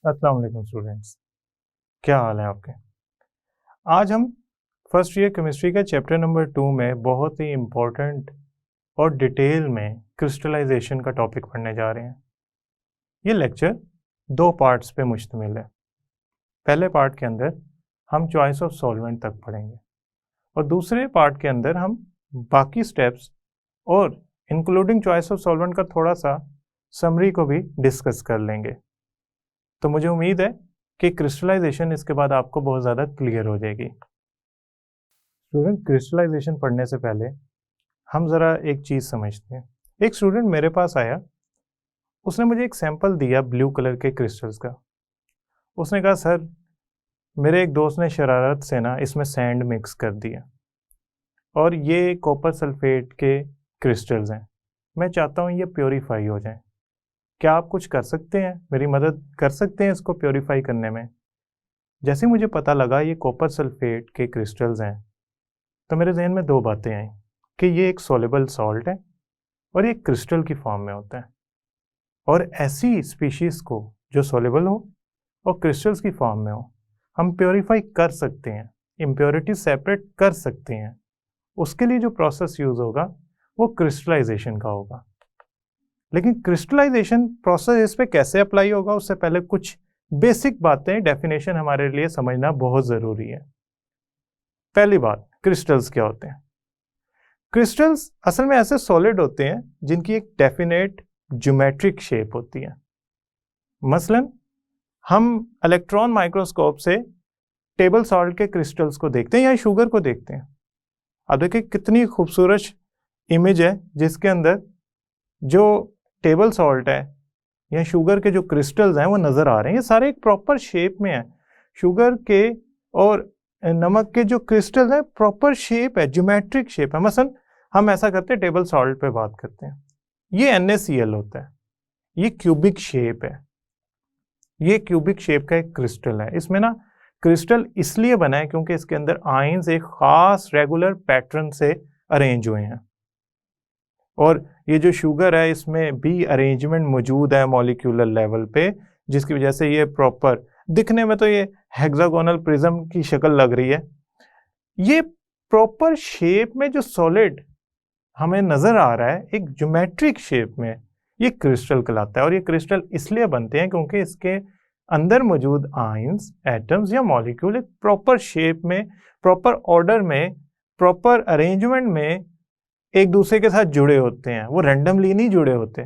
अस्सलाम वालेकुम स्टूडेंट्स, क्या हाल है आपके। आज हम फर्स्ट ईयर केमिस्ट्री के चैप्टर नंबर 2 में बहुत ही इम्पोर्टेंट और डिटेल में क्रिस्टलाइजेशन का टॉपिक पढ़ने जा रहे हैं। ये लेक्चर 2 पार्ट्स पे मुश्तमिल है। पहले पार्ट के अंदर हम चॉइस ऑफ सॉल्वेंट तक पढ़ेंगे और दूसरे पार्ट के अंदर हम बाकी स्टेप्स और इंक्लूडिंग चॉइस ऑफ सॉल्वेंट का थोड़ा सा समरी को भी डिस्कस कर लेंगे। तो मुझे उम्मीद है कि क्रिस्टलाइजेशन इसके बाद आपको बहुत ज़्यादा क्लियर हो जाएगी। स्टूडेंट, क्रिस्टलाइजेशन पढ़ने से पहले हम ज़रा एक चीज़ समझते हैं। एक स्टूडेंट मेरे पास आया, उसने मुझे एक सैंपल दिया ब्लू कलर के क्रिस्टल्स का। उसने कहा सर, मेरे एक दोस्त ने शरारत से ना इसमें सैंड मिक्स कर दिया और ये कॉपर सल्फेट के क्रिस्टल्स हैं, मैं चाहता हूँ ये प्योरीफाई हो जाए। क्या आप कुछ कर सकते हैं, मेरी मदद कर सकते हैं इसको प्योरीफाई करने में? जैसे मुझे पता लगा ये कॉपर सल्फेट के क्रिस्टल्स हैं, तो मेरे जहन में 2 बातें आई कि ये एक सॉल्युबल सॉल्ट है और ये क्रिस्टल की फॉर्म में होता है। और ऐसी स्पीशीज़ को जो सॉल्युबल हो और क्रिस्टल्स की फॉर्म में हो, हम प्योरीफाई कर सकते हैं, इम्प्योरिटीज सेपरेट कर सकते हैं। उसके लिए जो प्रोसेस यूज़ होगा वो क्रिस्टलाइजेशन का होगा। लेकिन क्रिस्टलाइजेशन प्रोसेस इस पे कैसे अप्लाई होगा, उससे पहले कुछ बेसिक बातें, डेफिनेशन हमारे लिए समझना बहुत ज़रूरी है। पहली बात, क्रिस्टल्स क्या होते हैं? क्रिस्टल्स असल में ऐसे सॉलिड होते हैं जिनकी एक डेफिनेट ज्योमेट्रिक शेप होती है। मसलन हम इलेक्ट्रॉन माइक्रोस्कोप से टेबल सॉल्ट के क्रिस्टल्स को देखते हैं या शुगर को देखते हैं। अब देखिए कितनी खूबसूरत इमेज है जिसके अंदर जो टेबल सॉल्ट है या शुगर के जो क्रिस्टल्स हैं वो नज़र आ रहे हैं। ये सारे एक प्रॉपर शेप में है। शुगर के और नमक के जो क्रिस्टल हैं प्रॉपर शेप है, ज्योमेट्रिक शेप है। मसलन हम ऐसा करते हैं, टेबल सॉल्ट पे बात करते हैं, ये NaCl होता है, ये क्यूबिक शेप है, ये क्यूबिक शेप का एक क्रिस्टल है। इसमें ना क्रिस्टल इसलिए बना है क्योंकि इसके अंदर आयंस एक खास रेगुलर पैटर्न से अरेंज हुए हैं। और ये जो शुगर है इसमें भी अरेंजमेंट मौजूद है मॉलिक्यूलर लेवल पे, जिसकी वजह से ये प्रॉपर दिखने में तो ये हेक्सागोनल प्रिज्म की शक्ल लग रही है। ये प्रॉपर शेप में जो सॉलिड हमें नजर आ रहा है एक ज्योमेट्रिक शेप में, ये क्रिस्टल कहलाता है। और ये क्रिस्टल इसलिए बनते हैं क्योंकि इसके अंदर मौजूद आयंस, एटम्स या मॉलिक्यूल एक प्रॉपर शेप में, प्रॉपर ऑर्डर में, प्रॉपर अरेंजमेंट में एक दूसरे के साथ जुड़े होते हैं। वो रैंडमली नहीं जुड़े होते।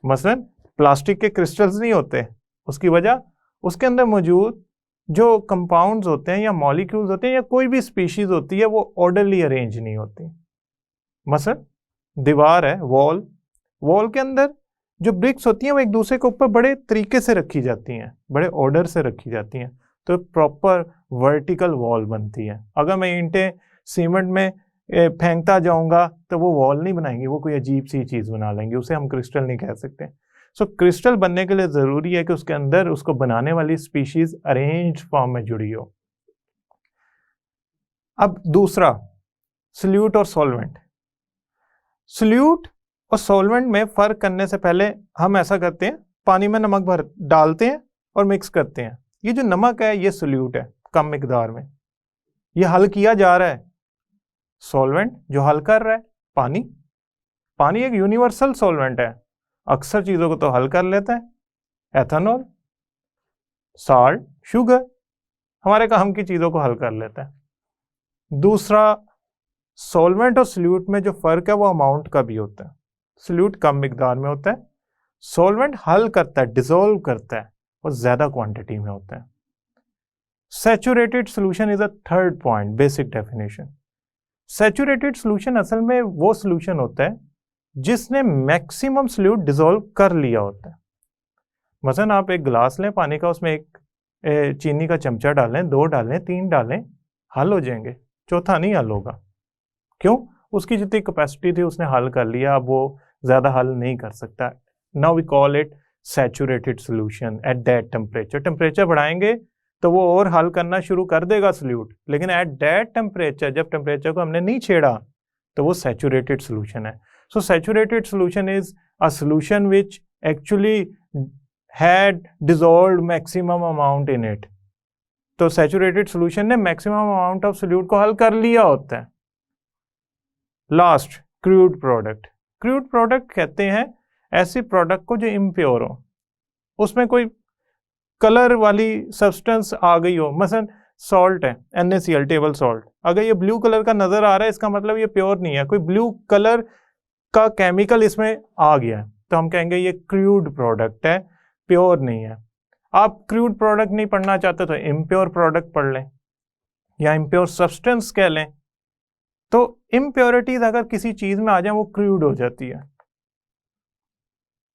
मसलन प्लास्टिक के क्रिस्टल्स नहीं होते, उसकी वजह उसके अंदर मौजूद जो कंपाउंड्स होते हैं या मॉलिक्यूल्स होते हैं या कोई भी स्पीशीज होती है वो ऑर्डरली अरेंज नहीं होती। मसलन दीवार है, वॉल के अंदर जो ब्रिक्स होती हैं वो एक दूसरे के ऊपर बड़े तरीके से रखी जाती हैं, बड़े ऑर्डर से रखी जाती हैं, तो प्रॉपर वर्टिकल वॉल बनती है। अगर मैं ईंटें सीमेंट में फेंकता जाऊंगा तो वो वॉल नहीं बनाएंगे, वो कोई अजीब सी चीज बना लेंगे, उसे हम क्रिस्टल नहीं कह सकते। सो क्रिस्टल बनने के लिए जरूरी है कि उसके अंदर उसको बनाने वाली स्पीशीज अरेंज फॉर्म में जुड़ी हो। अब दूसरा, सॉल्यूट और सॉल्वेंट। सॉल्यूट और सॉल्वेंट में फर्क करने से पहले हम ऐसा करते हैं, पानी में नमक भर डालते हैं और मिक्स करते हैं। ये जो नमक है ये सॉल्यूट है कम मिकदार में, ये हल किया जा रहा है। सॉल्वेंट जो हल कर रहा है पानी एक यूनिवर्सल सॉल्वेंट है, अक्सर चीजों को तो हल कर लेता है। एथेनॉल, साल्ट, शुगर हमारे काम की चीजों को हल कर लेता है। दूसरा, सॉल्वेंट और सॉल्यूट में जो फर्क है वो अमाउंट का भी होता है। सॉल्यूट कम मिकदार में होता है, सॉल्वेंट हल करता है, डिसॉल्व करता है और ज्यादा क्वांटिटी में होता है। Saturated solution is a third point, basic definition. Saturated solution असल में वो सॉल्यूशन होता है जिसने मैक्सिमम सॉल्यूट डिसॉल्व कर लिया होता है। मसलन आप एक गिलास लें पानी का, उसमें एक चीनी का चमचा डालें, 2 डालें, 3 डालें, हल हो जाएंगे, चौथा नहीं हल होगा। क्यों? उसकी जितनी कैपेसिटी थी उसने हल कर लिया, अब वो ज्यादा हल नहीं कर सकता। Now we call it saturated solution at that temperature. Temperature बढ़ाएंगे तो वो और हल करना शुरू कर देगा सॉल्यूट, लेकिन एट दैट टेम्परेचर, जब टेम्परेचर को हमने नहीं छेड़ा तो वो सैचुरेटेड सॉल्यूशन है। सो saturated solution is a solution which actually had dissolved maximum amount in it. तो सैचुरेटेड सॉल्यूशन ने मैक्सिमम अमाउंट ऑफ सोल्यूट को हल कर लिया होता है। Last, crude product. Crude product कहते हैं ऐसी प्रोडक्ट को जो इम्प्योर हो, उसमें कोई कलर वाली सब्सटेंस आ गई हो, मसलन सॉल्ट है NaCl टेबल सॉल्ट, अगर ये ब्लू कलर का नजर आ रहा है इसका मतलब ये प्योर नहीं है, कोई ब्लू कलर का केमिकल इसमें आ गया है, तो हम कहेंगे ये क्रूड प्रोडक्ट है, प्योर नहीं है। आप क्रूड प्रोडक्ट नहीं पढ़ना चाहते तो इम्प्योर प्रोडक्ट पढ़ लें या इम्प्योर सब्सटेंस कह लें। तो इम्प्योरिटीज अगर किसी चीज में आ जाए वो क्रूड हो जाती है।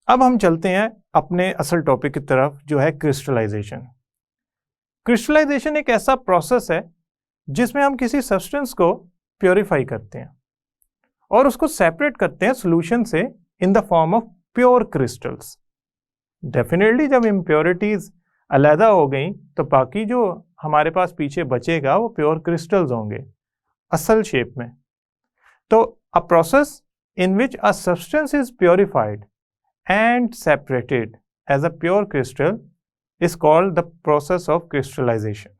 अब हम चलते हैं अपने असल टॉपिक की तरफ जो है क्रिस्टलाइजेशन। क्रिस्टलाइजेशन एक ऐसा प्रोसेस है जिसमें हम किसी सब्सटेंस को प्योरीफाई करते हैं और उसको सेपरेट करते हैं सॉल्यूशन से in the form of pure crystals. Definitely जब इम्प्योरिटीज अलहदा हो गई तो बाकी जो हमारे पास पीछे बचेगा वो प्योर क्रिस्टल्स होंगे असल शेप में। तो a process in which a substance is purified and separated as a pure crystal is called the process of crystallization.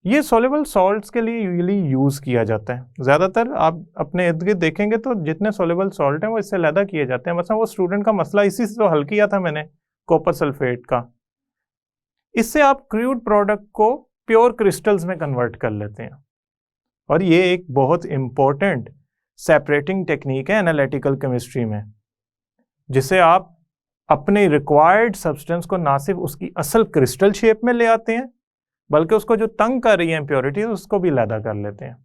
ये soluble salts के लिए यूजुअली यूज किया जाता है। ज्यादातर आप अपने इर्द गिर्द देखेंगे तो जितने soluble salt हैं वो इससे अलहदा किए जाते हैं। मतलब वो स्टूडेंट का मसला इसी से तो हल किया था मैंने, कॉपर सल्फेट का। इससे आप क्रूड प्रोडक्ट को प्योर क्रिस्टल्स में कन्वर्ट कर लेते हैं और ये एक बहुत इंपॉर्टेंट सेपरेटिंग टेक्निक है एनालिटिकल केमिस्ट्री में, जिसे आप अपने रिक्वायर्ड सब्सटेंस को ना सिर्फ उसकी असल क्रिस्टल शेप में ले आते हैं बल्कि उसको जो तंग कर रही है इम्प्योरिटीज उसको भी अलहदा कर लेते हैं।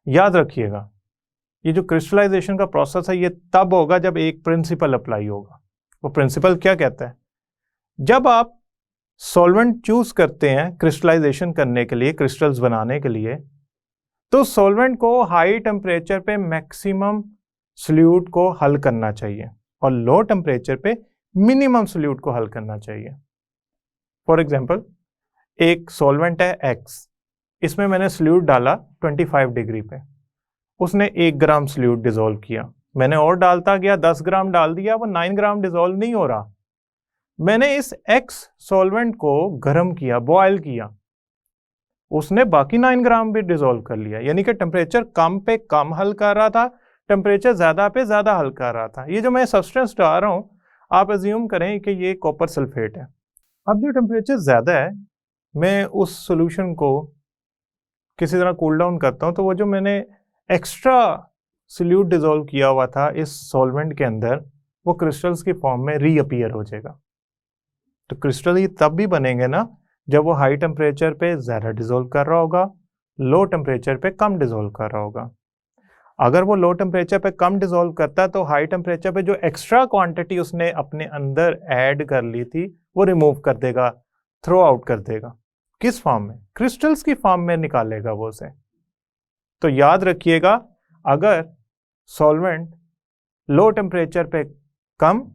याद रखिएगा ये जो क्रिस्टलाइजेशन का प्रोसेस है ये तब होगा जब एक प्रिंसिपल अप्लाई होगा। वो प्रिंसिपल क्या कहता है? जब आप सॉल्वेंट चूज करते हैं क्रिस्टलाइजेशन करने के लिए, क्रिस्टल्स बनाने के लिए, तो सॉल्वेंट को हाई टेम्परेचर पे मैक्सिमम सोल्यूट को हल करना चाहिए और लो टेम्परेचर पे मिनिमम सोल्यूट को हल करना चाहिए। फॉर एग्जांपल एक सॉल्वेंट है X, इसमें मैंने सोल्यूट डाला 25 डिग्री पे, उसने 1 ग्राम सोल्यूट डिसॉल्व किया। मैंने और डालता गया, 10 ग्राम डाल दिया, वो 9 ग्राम डिसॉल्व नहीं हो रहा। मैंने इस X सॉल्वेंट को गर्म किया, बॉयल किया, उसने बाकी 9 ग्राम भी डिसॉल्व कर लिया। यानी कि टेम्परेचर कम पे कम हल कर रहा था, टेम्परेचर ज्यादा पे ज्यादा हल कर रहा था। ये जो मैं सब्सटेंस डाल रहा हूं आप अज्यूम करें कि ये कॉपर सल्फेट है। अब जो टेम्परेचर ज्यादा है मैं उस सॉल्यूशन को किसी तरह कूल डाउन करता हूं तो वो जो मैंने एक्स्ट्रा सोल्यूट डिसॉल्व किया हुआ था इस सॉल्वेंट के अंदर वो क्रिस्टल्स की फॉर्म में रीअपीयर हो जाएगा। तो क्रिस्टल ही तब भी बनेंगे ना जब वो हाई टेम्परेचर पे ज्यादा डिसॉल्व कर रहा होगा, लो टेम्परेचर पे कम डिसॉल्व कर रहा होगा। अगर वो लो टेम्परेचर पे कम डिसॉल्व करता है तो हाई टेम्परेचर पे जो एक्स्ट्रा क्वांटिटी उसने अपने अंदर ऐड कर ली थी वो रिमूव कर देगा, थ्रो आउट कर देगा। किस फॉर्म में? क्रिस्टल्स की फॉर्म में निकालेगा वो उसे। तो याद रखिएगा अगर सॉल्वेंट लो टेम्परेचर पे कम,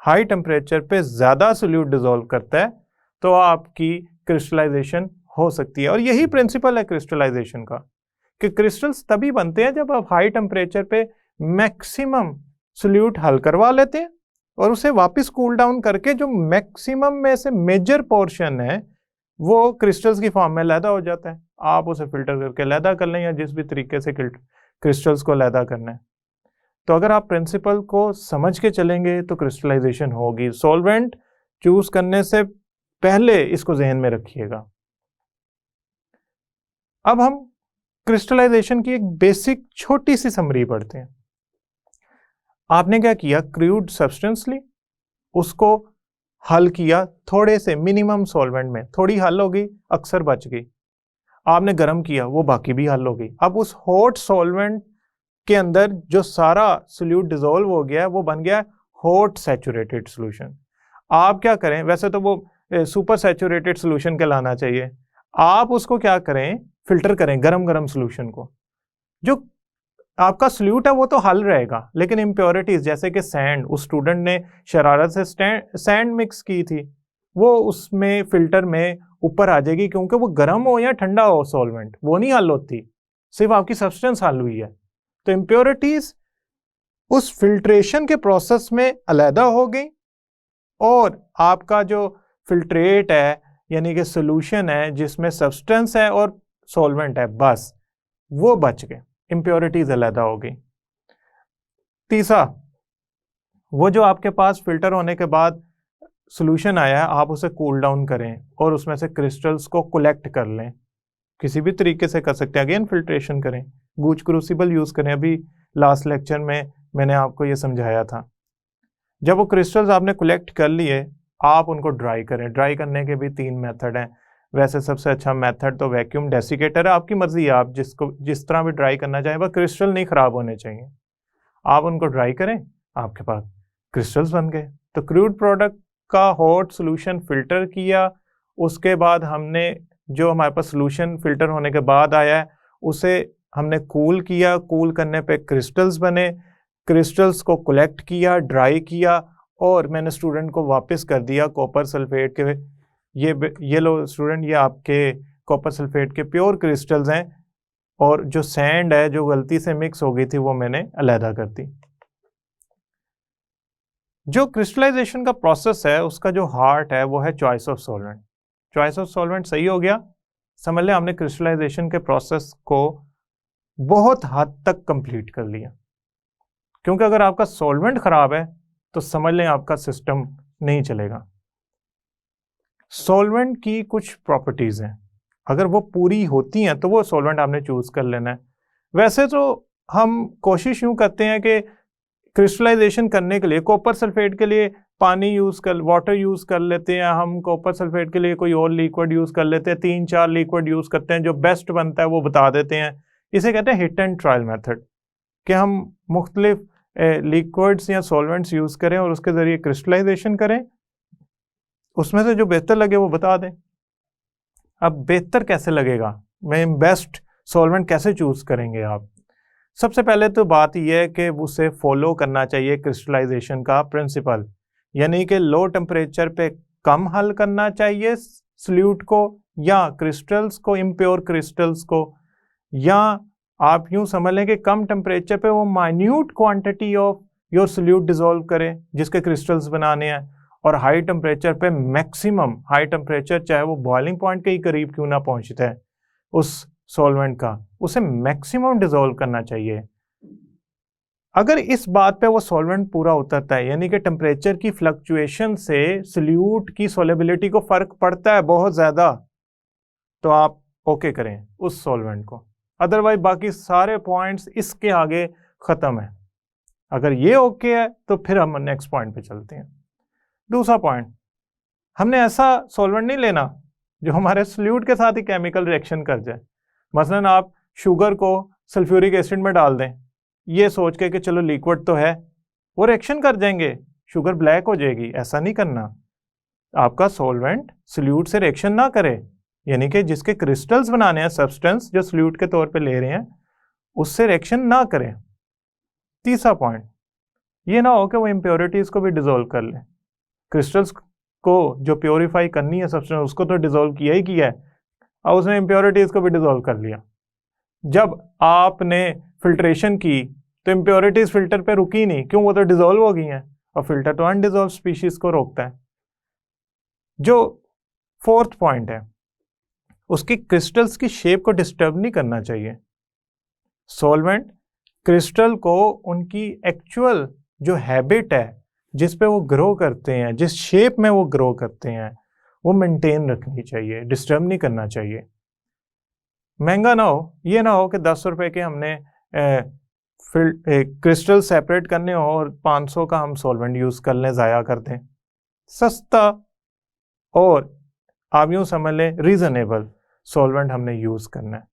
हाई टेम्परेचर पे ज्यादा सोल्यूट डिसॉल्व करता है तो आपकी क्रिस्टलाइजेशन हो सकती है। और यही प्रिंसिपल है क्रिस्टलाइजेशन का कि क्रिस्टल्स तभी बनते हैं जब आप हाई टेम्परेचर पे मैक्सिमम सोल्यूट हल करवा लेते हैं और उसे वापस कूल डाउन करके जो मैक्सिमम में से मेजर पोर्शन है वो क्रिस्टल्स की फॉर्म में अलहदा हो जाता है। आप उसे फिल्टर करके अलहदा कर लें या जिस भी तरीके से क्रिस्टल्स को अलहदा करना है। तो अगर आप प्रिंसिपल को समझ के चलेंगे तो क्रिस्टलाइजेशन होगी। सॉल्वेंट चूज करने से पहले इसको जहन में रखिएगा। अब हम क्रिस्टलाइजेशन की एक बेसिक छोटी सी समरी पढ़ते हैं। आपने क्या किया? क्रूड सब्सटेंस ली, उसको हल किया थोड़े से मिनिमम सॉल्वेंट में, थोड़ी हल हो गई, अक्सर बच गई। आपने गर्म किया, वो बाकी भी हल हो गई। अब उस हॉट सॉल्वेंट के अंदर जो सारा सोल्यूट डिसॉल्व हो गया वो बन गया हॉट सैचुरेटेड सॉल्यूशन। आप क्या करें, वैसे तो वो सुपर सैचुरेटेड सॉल्यूशन कहलाना चाहिए, आप उसको क्या करें, फिल्टर करें गरम गरम सॉल्यूशन को। जो आपका सोल्यूट है वो तो हल रहेगा लेकिन इम्प्योरिटीज जैसे कि सैंड, उस स्टूडेंट ने शरारत से सैंड मिक्स की थी, वो उसमें फिल्टर में ऊपर आ जाएगी क्योंकि वो गर्म हो या ठंडा हो सॉल्वेंट, वो नहीं हल होती, सिर्फ आपकी सब्सटेंस हल हुई है। तो इम्प्योरिटीज उस फिल्ट्रेशन के प्रोसेस में अलहदा हो गई और आपका जो फिल्ट्रेट है यानी कि सोल्यूशन है जिसमें सब्सटेंस है और सॉल्वेंट है, बस वो बच गए, इम्प्योरिटीज अलग हो गई। तीसरा, वो जो आपके पास फिल्टर होने के बाद सोल्यूशन आया है, आप उसे कूल डाउन करें और उसमें से क्रिस्टल्स को कलेक्ट कर लें। किसी भी तरीके से कर सकते हैं, अगेन फिल्ट्रेशन करें, गूच क्रूसिबल यूज करें। अभी लास्ट लेक्चर में मैंने आपको ये समझाया था। जब वो क्रिस्टल्स आपने कलेक्ट कर लिए, आप उनको ड्राई करें। ड्राई करने के भी 3 मेथड हैं। वैसे सबसे अच्छा मेथड तो वैक्यूम डेसिकेटर है, आपकी मर्जी है, आप जिस तरह भी ड्राई करना चाहें, बस क्रिस्टल नहीं खराब होने चाहिए। आप उनको ड्राई करें, आपके पास क्रिस्टल्स बन गए। तो क्रूड प्रोडक्ट का हॉट सोल्यूशन फिल्टर किया, उसके बाद हमने जो हमारे पास सोल्यूशन फिल्टर होने के बाद आया है उसे हमने कूल किया। कूल करने पे क्रिस्टल्स बने, क्रिस्टल्स को कलेक्ट किया, ड्राई किया और मैंने स्टूडेंट को वापस कर दिया कॉपर सल्फेट के। ये लो स्टूडेंट, ये आपके कॉपर सल्फेट के प्योर क्रिस्टल्स हैं और जो सैंड है जो गलती से मिक्स हो गई थी वो मैंने अलहदा कर दी। जो क्रिस्टलाइजेशन का प्रोसेस है उसका जो हार्ट है वो है choice of solvent. Choice of solvent सही हो गया, समझ लें हमने क्रिस्टलाइजेशन के प्रोसेस को बहुत हद तक कंप्लीट कर लिया। क्योंकि अगर आपका सॉल्वेंट खराब है तो समझ लें आपका सिस्टम नहीं चलेगा। सॉल्वेंट की कुछ प्रॉपर्टीज हैं, अगर वो पूरी होती हैं तो वो सॉल्वेंट आपने चूज कर लेना है। वैसे तो हम कोशिश यूं करते हैं कि क्रिस्टलाइजेशन करने के लिए कॉपर सल्फेट के लिए पानी यूज कर, वाटर यूज कर लेते हैं हम, कॉपर सल्फेट के लिए कोई और लिक्विड यूज कर लेते हैं, 3-4 लिक्विड यूज करते हैं, जो बेस्ट बनता है वो बता देते हैं। इसे कहते हैं हिट एंड ट्रायल मेथड, कि हम मुख्तलिफ लिक्विड्स या सॉल्वेंट्स यूज करें और उसके जरिए क्रिस्टलाइजेशन करें, उसमें से जो बेहतर लगे वो बता दें। अब बेहतर कैसे लगेगा, मैं बेस्ट सॉल्वेंट कैसे चूज करेंगे आप? सबसे पहले तो बात यह है कि उसे फॉलो करना चाहिए क्रिस्टलाइजेशन का प्रिंसिपल, यानी कि लो टेम्परेचर पे कम हल करना चाहिए सॉल्यूट को या क्रिस्टल्स को, इम्प्योर क्रिस्टल्स को, या आप यूं समझ लें कि कम टेम्परेचर पे वो minute quantity of your solute dissolve करें जिसके क्रिस्टल्स बनाने हैं, और हाई टेम्परेचर पे मैक्सिमम, हाई टेम्परेचर चाहे वो बॉइलिंग पॉइंट के ही करीब क्यों ना पहुंचता है उस सॉल्वेंट का, उसे मैक्सिमम डिसॉल्व करना चाहिए। अगर इस बात पे वो सॉल्वेंट पूरा उतरता है, यानी कि टेम्परेचर की फ्लक्चुएशन से सॉल्यूट की सॉल्युबिलिटी को फर्क पड़ता है बहुत ज्यादा, तो आप ओके करें उस सॉल्वेंट को। अदरवाइज बाकी सारे पॉइंट्स इसके आगे खत्म है। अगर ये ओके है तो फिर हम नेक्स्ट पॉइंट पे चलते हैं। दूसरा पॉइंट, हमने ऐसा सॉल्वेंट नहीं लेना जो हमारे सॉल्यूट के साथ ही केमिकल रिएक्शन कर जाए। मसलन आप शुगर को सल्फ्यूरिक एसिड में डाल दें ये सोच के कि चलो लिक्विड तो है, वो रिएक्शन कर जाएंगे, शुगर ब्लैक हो जाएगी। ऐसा नहीं करना। आपका सॉल्वेंट सॉल्यूट से रिएक्शन ना करे, यानी कि जिसके क्रिस्टल्स बनाने हैं, सब्सटेंस जो सॉल्यूट के तौर पे ले रहे हैं, उससे रिएक्शन ना करें। तीसरा पॉइंट, ये ना हो कि वो इम्प्योरिटीज को भी डिसॉल्व कर ले। क्रिस्टल्स को जो प्योरीफाई करनी है सब्सटेंस, उसको तो डिसॉल्व किया ही किया है, और उसने इम्प्योरिटीज को भी डिसॉल्व कर लिया। जब आपने फिल्ट्रेशन की तो इम्प्योरिटीज फिल्टर पे रुकी नहीं, क्यों? वो तो डिसॉल्व हो गई हैं, और फिल्टर तो अनडिसॉल्व स्पीशीज को रोकता है। जो फोर्थ पॉइंट है, उसकी क्रिस्टल्स की शेप को डिस्टर्ब नहीं करना चाहिए। सॉल्वेंट क्रिस्टल को उनकी एक्चुअल जो हैबिट है जिस पे वो ग्रो करते हैं, जिस शेप में वो ग्रो करते हैं, वो मेंटेन रखनी चाहिए, डिस्टर्ब नहीं करना चाहिए। महंगा ना हो, ये ना हो कि 10 रुपए के हमने क्रिस्टल सेपरेट करने हो और 500 का हम सॉल्वेंट यूज कर लें, ज़ाया कर दें। सस्ता और आप यूं समझ लें रीजनेबल सॉल्वेंट हमने यूज करना है।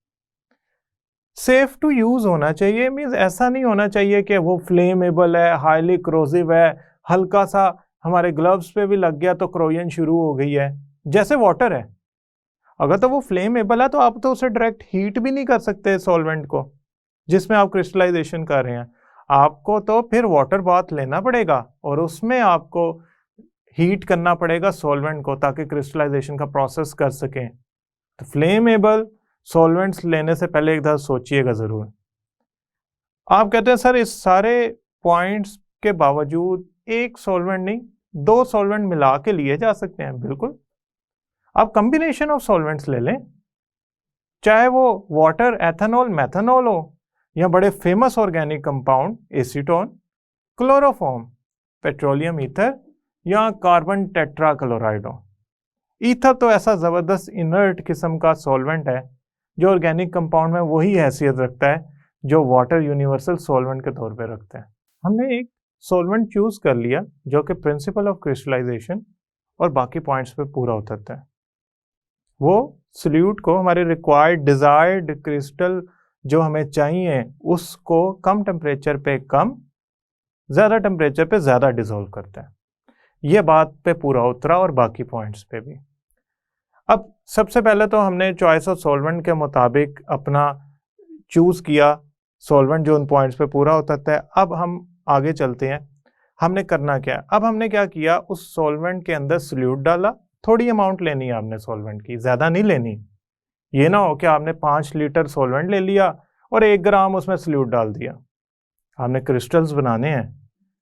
सेफ टू यूज होना चाहिए, मींस ऐसा नहीं होना चाहिए कि वो फ्लेमेबल है, हाईली क्रोजिव है, हल्का सा हमारे ग्लव्स पे भी लग गया तो क्रोजन शुरू हो गई है, जैसे वाटर है। अगर तो वो फ्लेमेबल है तो आप तो उसे डायरेक्ट हीट भी नहीं कर सकते सॉल्वेंट को जिसमें आप क्रिस्टलाइजेशन कर रहे हैं। आपको तो फिर वाटर बाथ लेना पड़ेगा और उसमें आपको हीट करना पड़ेगा सॉल्वेंट को ताकि क्रिस्टलाइजेशन का प्रोसेस कर सकें। तो फ्लेमेबल सॉल्वेंट्स लेने से पहले एक बार सोचिएगा जरूर। आप कहते हैं सर इस सारे पॉइंट्स के बावजूद एक सॉल्वेंट नहीं, दो सॉल्वेंट मिला के लिए जा सकते हैं, बिल्कुल। आप कॉम्बिनेशन ऑफ सॉल्वेंट्स ले लें, चाहे वो वाटर, एथेनॉल, मेथनॉल हो, या बड़े famous organic compound acetone, chloroform, petroleum ether, या कार्बन टेट्राक्लोराइड हो। ईथर तो ऐसा जबरदस्त इनर्ट किस्म का सॉल्वेंट है जो ऑर्गेनिक कंपाउंड में वही हैसियत रखता है जो वाटर यूनिवर्सल सॉल्वेंट के तौर पे रखता है। हमने एक सॉल्वेंट चूज कर लिया जो कि प्रिंसिपल ऑफ क्रिस्टलाइजेशन और बाकी पॉइंट्स पे पूरा उतरता है। वो सोल्यूट को हमारे रिक्वायर्ड डिजायर्ड क्रिस्टल जो हमें चाहिए उसको कम टेम्परेचर पे कम, ज़्यादा टेम्परेचर पे ज़्यादा डिसॉल्व करता है। ये बात पे पूरा उतरा और बाकी पॉइंट्स पे भी। अब सबसे पहले तो हमने चॉइस ऑफ सॉल्वेंट के मुताबिक अपना चूज किया सॉल्वेंट जो उन पॉइंट्स पे पूरा उतरता है। अब हम आगे चलते हैं, हमने करना क्या है। अब हमने क्या किया, उस सॉल्वेंट के अंदर सोल्यूट डाला। थोड़ी अमाउंट लेनी है आपने सॉल्वेंट की, ज़्यादा नहीं लेनी। ये ना हो कि आपने 5 लीटर सॉल्वेंट ले लिया और 1 ग्राम उसमें सोल्यूट डाल दिया। आपने क्रिस्टल्स बनाने हैं।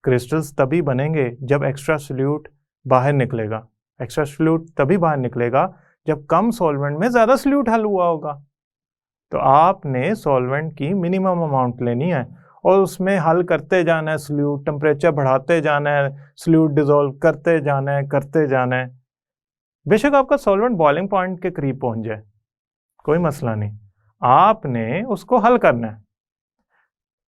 क्रिस्टल्स तभी बनेंगे जब एक्स्ट्रा सोल्यूट बाहर निकलेगा। एक्स्ट्रा सोल्यूट तभी बाहर निकलेगा जब कम सॉल्वेंट में ज़्यादा सोल्यूट हल हुआ होगा। तो आपने सॉल्वेंट की मिनिमम अमाउंट लेनी है और उसमें हल करते जाना है सोल्यूट, टेम्परेचर बढ़ाते जाना है, सोल्यूट डिसॉल्व करते जाना है। बेशक आपका सॉल्वेंट बॉइलिंग पॉइंट के करीब पहुंच जाए, कोई मसला नहीं, आपने उसको हल करना है।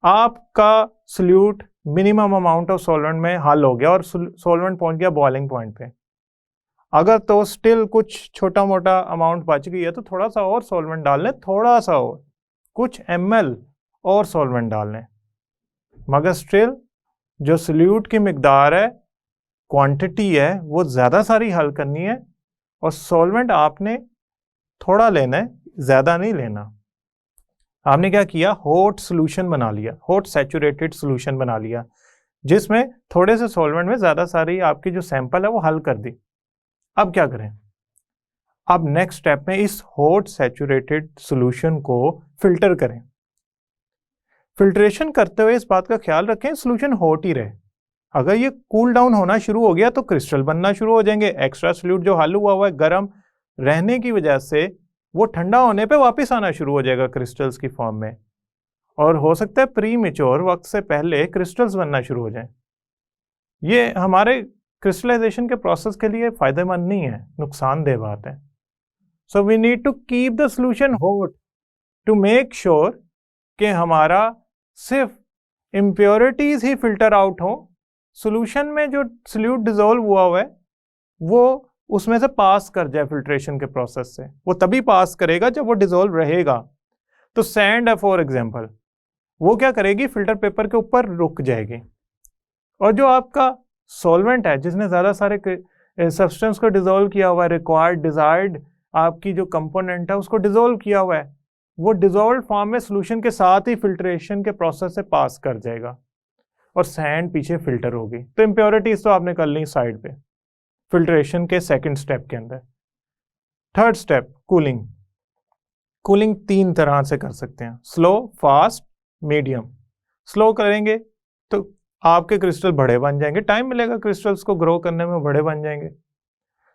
आपका solute minimum amount of solvent में हल हो गया और सॉल्वेंट पहुंच गया बॉइलिंग पॉइंट पे। अगर तो स्टिल कुछ छोटा मोटा अमाउंट बच गई है तो थोड़ा सा और सॉल्वेंट डाल लें, थोड़ा सा और, कुछ ml और सॉल्वेंट डाल लें। मगर स्टिल जो सोल्यूट की मिकदार है, क्वांटिटी है, वो ज़्यादा सारी हल करनी है और सॉल्वेंट आपने थोड़ा लेना है, ज़्यादा नहीं लेना। आपने क्या किया, हॉट सोल्यूशन बना लिया, हॉट सैचुरेटेड सोल्यूशन बना लिया, जिसमें थोड़े से सॉल्वेंट में ज़्यादा सारी आपकी जो सैंपल है वो हल कर दी। अब क्या करें, अब नेक्स्ट स्टेप में इस हॉट सैचुरेटेड सॉल्यूशन को फिल्टर करें। फिल्ट्रेशन करते हुए इस बात का ख्याल रखें सॉल्यूशन हॉट ही रहे। अगर ये कूल डाउन होना शुरू हो गया तो क्रिस्टल बनना शुरू हो जाएंगे। एक्स्ट्रा सॉल्यूट जो हल हुआ है गर्म रहने की वजह से वो ठंडा होने पे वापस आना शुरू हो जाएगा क्रिस्टल्स की फॉर्म में, और हो सकता है प्री मैच्योर वक्त से पहले क्रिस्टल्स बनना शुरू हो जाएं। ये हमारे क्रिस्टलाइजेशन के प्रोसेस के लिए फायदेमंद नहीं है, नुकसानदेह बात है। So we need to keep the solution hot to make sure कि हमारा सिर्फ इम्प्योरिटीज ही फिल्टर आउट हो। सॉल्यूशन में जो सोल्यूट डिसॉल्व हुआ है वो उसमें से पास कर जाए फिल्ट्रेशन के प्रोसेस से। वो तभी पास करेगा जब वो डिसॉल्व रहेगा। तो सैंड है फॉर एग्जांपल, वो क्या करेगी, फिल्टर पेपर के ऊपर रुक जाएगी, और जो आपका सॉल्वेंट है जिसने ज़्यादा सारे सब्सटेंस को डिसॉल्व किया हुआ है, रिक्वायर्ड डिजायर्ड आपकी जो कंपोनेंट है उसको डिसॉल्व किया हुआ है, वो डिसॉल्व फॉर्म में सोल्यूशन के साथ ही फिल्ट्रेशन के प्रोसेस से पास कर जाएगा और सैंड पीछे फिल्टर होगी। तो इम्प्योरिटीज तो आपने कर ली साइड पे फिल्ट्रेशन के सेकंड स्टेप के अंदर। Third step cooling. कूलिंग 3 तरह से कर सकते हैं, स्लो, फास्ट, मीडियम। स्लो करेंगे तो आपके क्रिस्टल बड़े बन जाएंगे, टाइम मिलेगा क्रिस्टल्स को ग्रो करने में, बड़े बन जाएंगे।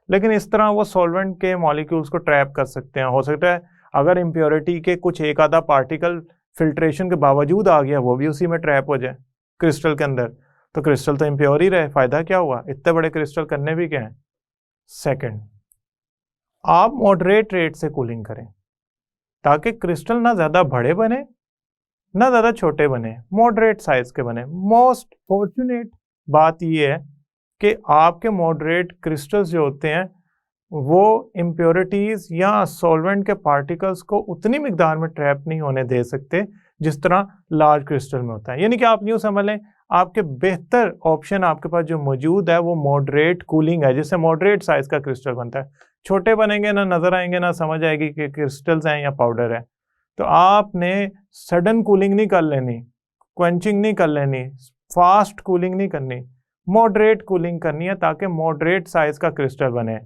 लेकिन इस तरह वो सॉल्वेंट के मॉलिक्यूल्स को ट्रैप कर सकते हैं। हो सकता है अगर इम्प्योरिटी के कुछ एक आधा पार्टिकल फिल्ट्रेशन के बावजूद आ गया, वो भी उसी में ट्रैप हो जाए क्रिस्टल के अंदर, तो क्रिस्टल तो इम्प्योर ही रहे, फायदा क्या हुआ, इतने बड़े क्रिस्टल करने भी क्या है। सेकंड, आप मॉडरेट रेट से कूलिंग करें ताकि क्रिस्टल ना ज्यादा बड़े बने ना ज्यादा छोटे बने, मॉडरेट साइज के बने। मोस्ट फॉर्चुनेट बात यह है कि आपके मॉडरेट क्रिस्टल्स जो होते हैं वो इम्प्योरिटीज या सॉल्वेंट के पार्टिकल्स को उतनी मिकदार में ट्रैप नहीं होने दे सकते जिस तरह लार्ज क्रिस्टल में होता है। यानी कि आप यूँ समझ लें, आपके बेहतर ऑप्शन आपके पास जो मौजूद है वो मॉडरेट कूलिंग है, जिससे मॉडरेट साइज का क्रिस्टल बनता है। छोटे बनेंगे ना नजर आएंगे ना समझ आएगी कि क्रिस्टल्स हैं या पाउडर है। तो आपने सडन कूलिंग नहीं कर लेनी, क्वेंचिंग नहीं कर लेनी, फास्ट कूलिंग नहीं करनी, मॉडरेट कूलिंग करनी है ताकि मॉडरेट साइज का क्रिस्टल बने।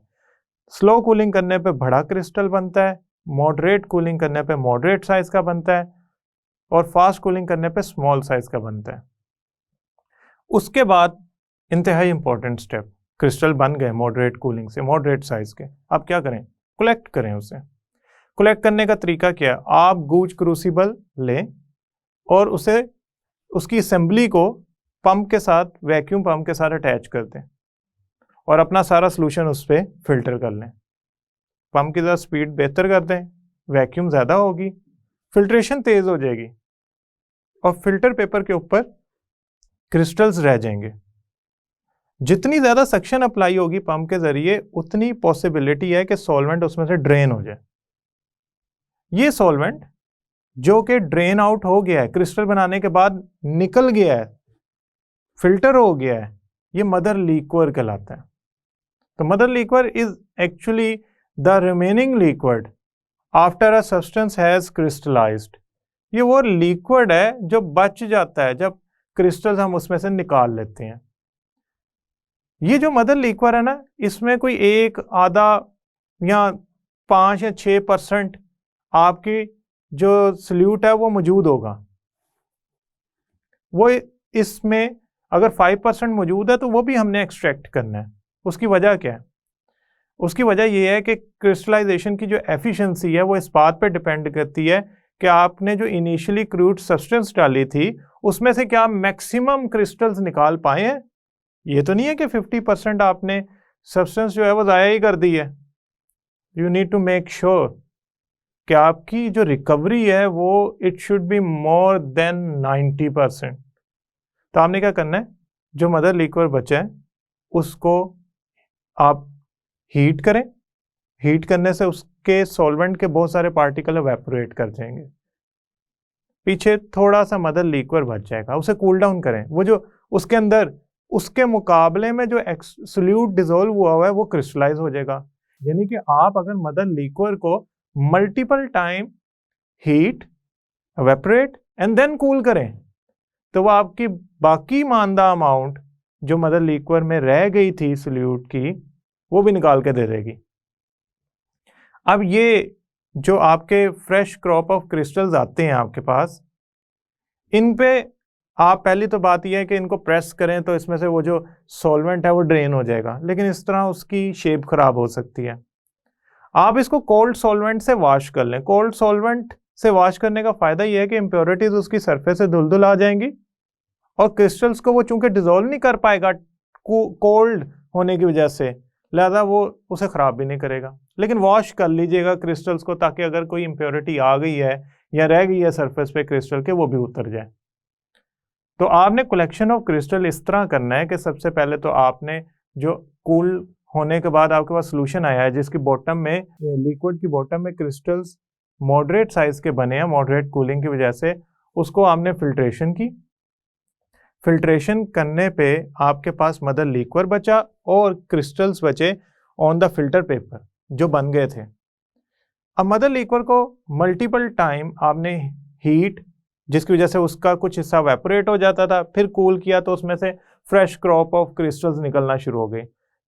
स्लो कूलिंग करने पे बड़ा क्रिस्टल बनता है, मॉडरेट कूलिंग करने पे मॉडरेट साइज का बनता है, और फास्ट कूलिंग करने पे स्मॉल साइज का बनता है। उसके बाद इंतहाई इंपॉर्टेंट स्टेप, क्रिस्टल बन गए मॉडरेट कूलिंग से, मॉडरेट साइज के, आप क्या करें, कलेक्ट करें उसे। कलेक्ट करने का तरीका क्या है, आप गूज क्रूसिबल लें और उसे, उसकी असेंबली को पंप के साथ, वैक्यूम पंप के साथ अटैच कर दें और अपना सारा सोल्यूशन उस पर फिल्टर कर लें। पंप की ज़रा स्पीड बेहतर कर दें, वैक्यूम ज़्यादा होगी, फिल्ट्रेशन तेज़ हो जाएगी और फिल्टर पेपर के ऊपर क्रिस्टल्स रह जाएंगे। जितनी ज़्यादा सक्शन अप्लाई होगी पंप के ज़रिए, उतनी पॉसिबिलिटी है कि सॉल्वेंट उसमें से ड्रेन हो जाए। ये सॉल्वेंट जो कि ड्रेन आउट हो गया है, क्रिस्टल बनाने के बाद निकल गया है, फिल्टर हो गया है, ये मदर लिक्विड कहलाता है। तो mother liquid is actually the remaining liquid after a substance has crystallised. ये वो लिक्विड है जो बच जाता है जब क्रिस्टल्स हम उसमें से निकाल लेते हैं। ये जो मदर लिक्विड है ना, इसमें कोई एक आधा या 5 या 6% आपकी जो सल्यूट है वो मौजूद होगा। वो इसमें अगर 5% मौजूद है तो वो भी हमने एक्सट्रैक्ट करना है। उसकी वजह क्या है? उसकी वजह ये है कि क्रिस्टलाइजेशन की जो एफिशिएंसी है वो इस बात पे डिपेंड करती है कि आपने जो इनिशियली क्रूड सब्सटेंस डाली थी उसमें से क्या मैक्सिमम क्रिस्टल्स निकाल पाए हैं। ये तो नहीं है कि 50% आपने सब्सटेंस जो है वो ज़ाया ही कर दी है। You need to make sure कि आपकी जो रिकवरी है वो it should be more than 90%। तो आपने क्या करना है, जो मदर लिक्विड बचा है उसको आप हीट करें। हीट करने से उसके सॉल्वेंट के बहुत सारे पार्टिकल एवेपोरेट कर जाएंगे, पीछे थोड़ा सा मदर लिक्विड बच जाएगा। उसे कूल डाउन करें। वो जो उसके अंदर, उसके मुकाबले में जो सोल्यूट डिसॉल्व हुआ है वो क्रिस्टलाइज हो जाएगा। यानी कि आप अगर मदर लिक्विड को multiple time heat, evaporate and then cool करें तो वो आपकी बाकी मानदा अमाउंट जो मदर लिक्विड में रह गई थी सोल्यूट की, वो भी निकाल के दे देगी। अब ये जो आपके फ्रेश क्रॉप ऑफ क्रिस्टल्स आते हैं आपके पास, इन पे आप, पहली तो बात यह है कि इनको प्रेस करें तो इसमें से वो जो सॉल्वेंट है वो ड्रेन हो जाएगा, लेकिन इस तरह उसकी शेप खराब हो सकती है। आप इसको कोल्ड सॉल्वेंट से वॉश कर लें। कोल्ड सॉल्वेंट से वॉश करने का फायदा यह है कि इम्प्योरिटीज उसकी सरफेस से धुल धुल आ जाएंगी और क्रिस्टल्स को वो चूंकि डिसॉल्व नहीं कर पाएगा कोल्ड होने की वजह से, लिहाजा वो उसे खराब भी नहीं करेगा। लेकिन वॉश कर लीजिएगा क्रिस्टल्स को, ताकि अगर कोई इम्प्योरिटी आ गई है या रह गई है सरफेस पे क्रिस्टल के, वो भी उतर जाए। तो आपने कलेक्शन ऑफ क्रिस्टल इस तरह करना है कि सबसे पहले तो आपने जो कूल होने के बाद आपके पास सोल्यूशन आया है जिसकी बॉटम में, लिक्विड की बॉटम में क्रिस्टल्स मॉडरेट साइज के बने हैं मॉडरेट कूलिंग की वजह से, उसको आपने फिल्ट्रेशन की। फिल्ट्रेशन करने पे आपके पास मदर लिक्विड बचा और क्रिस्टल्स बचे ऑन द फिल्टर पेपर जो बन गए थे। अब मदर लिक्विड को मल्टीपल टाइम आपने हीट, जिसकी वजह से उसका कुछ हिस्सा वेपोरेट हो जाता था, फिर कूल किया तो उसमें से फ्रेश क्रॉप ऑफ क्रिस्टल्स निकलना शुरू हो गई।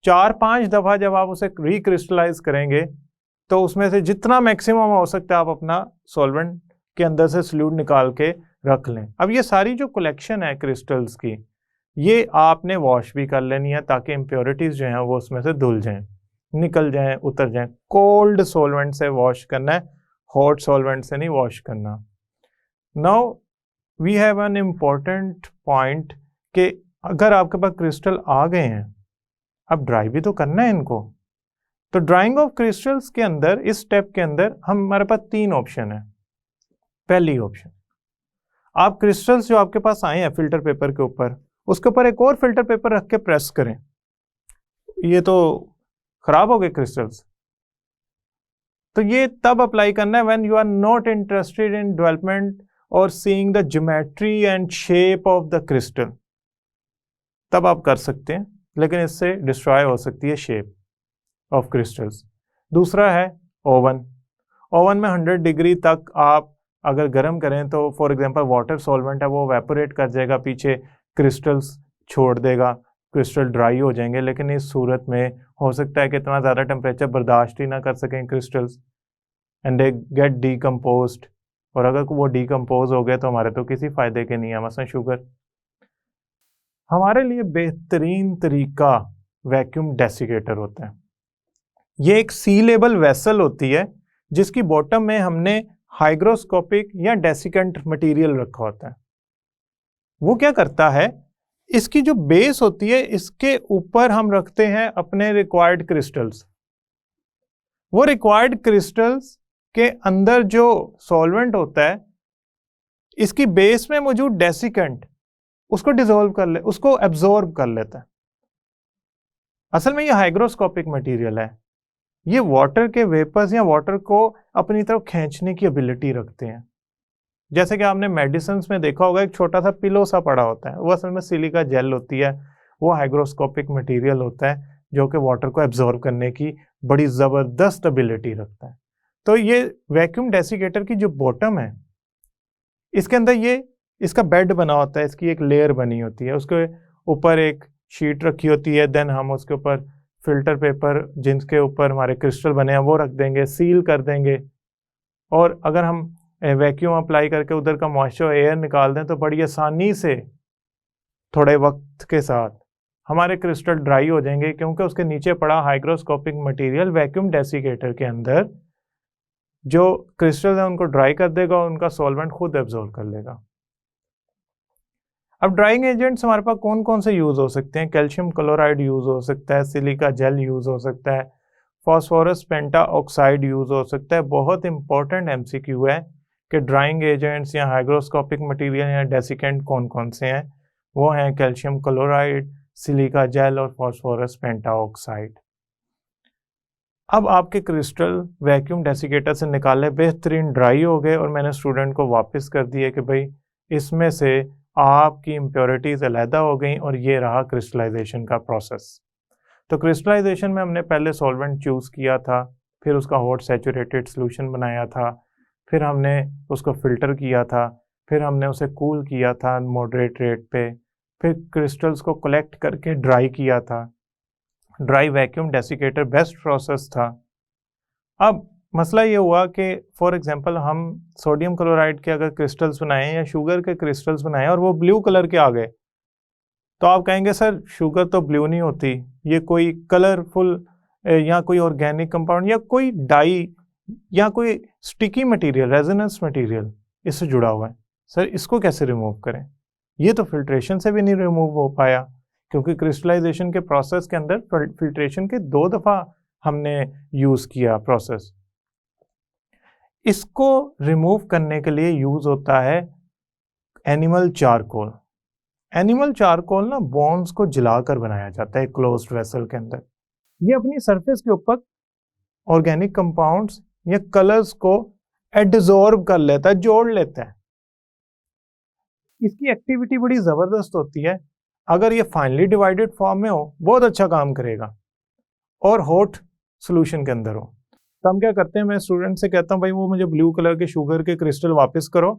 4-5 दफ़ा जब आप उसे रिक्रिस्टलाइज करेंगे तो उसमें से जितना मैक्सिमम हो सकता है आप अपना सॉल्वेंट के अंदर से सोल्यूट निकाल के रख लें। अब ये सारी जो कलेक्शन है क्रिस्टल्स की, ये आपने वॉश भी कर लेनी है ताकि इम्प्योरिटीज जो हैं वो उसमें से धुल जाएं, निकल जाएं, उतर जाएं। कोल्ड सॉल्वेंट से वॉश करना है, हॉट सॉल्वेंट से नहीं वॉश करना। Now we have an important point कि अगर आपके पास क्रिस्टल आ गए हैं, अब ड्राई भी तो करना है इनको। तो ड्राइंग ऑफ क्रिस्टल्स के अंदर, इस स्टेप के अंदर हमारे पास 3 ऑप्शन है। पहली ऑप्शन, आप क्रिस्टल्स जो आपके पास आए हैं फिल्टर पेपर के ऊपर, उसके ऊपर एक और फिल्टर पेपर रख के प्रेस करें। ये तो खराब हो गए क्रिस्टल्स, तो ये तब अप्लाई करना है when you are not interested in development और seeing the geometry and shape of the crystal, तब आप कर सकते हैं, लेकिन इससे डिस्ट्रॉय हो सकती है शेप ऑफ क्रिस्टल्स। दूसरा है ओवन। ओवन में 100 डिग्री तक आप अगर गर्म करें तो फॉर एग्जांपल वाटर सॉल्वेंट है वो वेपोरेट कर जाएगा, पीछे क्रिस्टल्स छोड़ देगा, क्रिस्टल ड्राई हो जाएंगे। लेकिन इस सूरत में हो सकता है कि इतना ज़्यादा टेम्परेचर बर्दाश्त ही ना कर सकें crystals and they get decomposed, और अगर वो डीकम्पोज हो गए तो हमारे तो किसी फ़ायदे के नहीं है। मसलन शुगर, हमारे लिए बेहतरीन तरीका वैक्यूम डेसिकेटर होता है। ये एक सी लेबल वेसल होती है जिसकी बॉटम में हमने हाइग्रोस्कोपिक या डेसिकेंट मटेरियल रखा होता है। वो क्या करता है, इसकी जो बेस होती है इसके ऊपर हम रखते हैं अपने रिक्वायर्ड क्रिस्टल्स। वो रिक्वायर्ड क्रिस्टल्स के अंदर जो सॉल्वेंट होता है इसकी बेस में मौजूद डेसिकेंट उसको डिसॉल्व कर ले, उसको एब्जॉर्ब कर लेता है। असल में ये हाइग्रोस्कोपिक मटेरियल है, ये वाटर के वेपर्स या वाटर को अपनी तरफ खींचने की एबिलिटी रखते हैं। जैसे कि आपने मेडिसिन में देखा होगा, एक छोटा सा पिलो सा पड़ा होता है, वो असल में सिलिका जेल होती है। वो हाइग्रोस्कोपिक मटेरियल होता है जो कि वाटर को एब्जॉर्ब करने की बड़ी ज़बरदस्त एबिलिटी रखता है। तो ये वैक्यूम डेसिकेटर की जो बॉटम है इसके अंदर ये इसका बेड बना होता है, इसकी एक लेयर बनी होती है, उसके ऊपर एक शीट रखी होती है। देन हम उसके ऊपर फिल्टर पेपर जिनके ऊपर हमारे क्रिस्टल बने हैं वो रख देंगे, सील कर देंगे। और अगर हम वैक्यूम अप्लाई करके उधर का मॉइस्चर एयर निकाल दें तो बड़ी आसानी से थोड़े वक्त के साथ हमारे क्रिस्टल ड्राई हो जाएंगे, क्योंकि उसके नीचे पड़ा हाइग्रोस्कोपिक मटेरियल वैक्यूम डेसिकेटर के अंदर जो क्रिस्टल है उनको ड्राई कर देगा और उनका सॉल्वेंट खुद एब्जॉर्ब कर लेगा। अब ड्राइंग एजेंट्स हमारे पास कौन कौन से यूज हो सकते हैं? कैल्शियम क्लोराइड यूज हो सकता है, सिलिका जेल यूज हो सकता है, फॉस्फोरस पेंटा ऑक्साइड यूज हो सकता है। बहुत इंपॉर्टेंट एमसीक्यू है कि ड्राइंग एजेंट्स या हाइग्रोस्कोपिक मटेरियल या डेसिकेंट कौन कौन से हैं। वो हैं कैल्शियम क्लोराइड, सिलिका जेल और फॉस्फोरस पेंटा ऑक्साइड। अब आपके क्रिस्टल वैक्यूम डेसिकेटर से निकाले बेहतरीन ड्राई हो गए और मैंने स्टूडेंट को वापस कर दिए कि भाई इसमें से आपकी इम्प्योरिटीज़ अलहदा हो गई और ये रहा क्रिस्टलाइजेशन का प्रोसेस। तो क्रिस्टलाइजेशन में हमने पहले सॉल्वेंट चूज़ किया था, फिर उसका हॉट सैचुरेटेड सॉल्यूशन बनाया था, फिर हमने उसको फ़िल्टर किया था, फिर हमने उसे कूल किया था मॉडरेट रेट पे, फिर क्रिस्टल्स को कलेक्ट करके ड्राई किया था। Dry vacuum desiccator best process था। अब मसला ये हुआ कि फॉर एग्जांपल हम सोडियम क्लोराइड के अगर क्रिस्टल्स बनाएं या शुगर के क्रिस्टल्स बनाएं और वो ब्लू कलर के आ गए, तो आप कहेंगे सर शुगर तो ब्लू नहीं होती, ये कोई कलरफुल या कोई ऑर्गेनिक कंपाउंड या कोई डाई या कोई स्टिकी मटेरियल, रेजोनेंस मटेरियल इससे जुड़ा हुआ है, सर इसको कैसे रिमूव करें? ये तो फिल्ट्रेशन से भी नहीं रिमूव हो पाया, क्योंकि क्रिस्टलाइजेशन के प्रोसेस के अंदर फिल्ट्रेशन के 2 दफ़ा हमने यूज़ किया प्रोसेस। इसको रिमूव करने के लिए यूज़ होता है एनिमल चारकोल। एनिमल चारकोल ना बोन्स को जलाकर बनाया जाता है क्लोज्ड वेसल के अंदर। ये अपनी सरफेस के ऊपर ऑर्गेनिक कंपाउंड्स या कलर्स को एडजॉर्ब कर लेता है, जोड़ लेता है। इसकी एक्टिविटी बड़ी ज़बरदस्त होती है। अगर ये फाइनली डिवाइडेड फॉर्म में हो बहुत अच्छा काम करेगा और हॉट सोल्यूशन के अंदर हो। तो हम क्या करते हैं, मैं स्टूडेंट से कहता हूँ भाई वो मुझे ब्लू कलर के शुगर के क्रिस्टल वापस करो,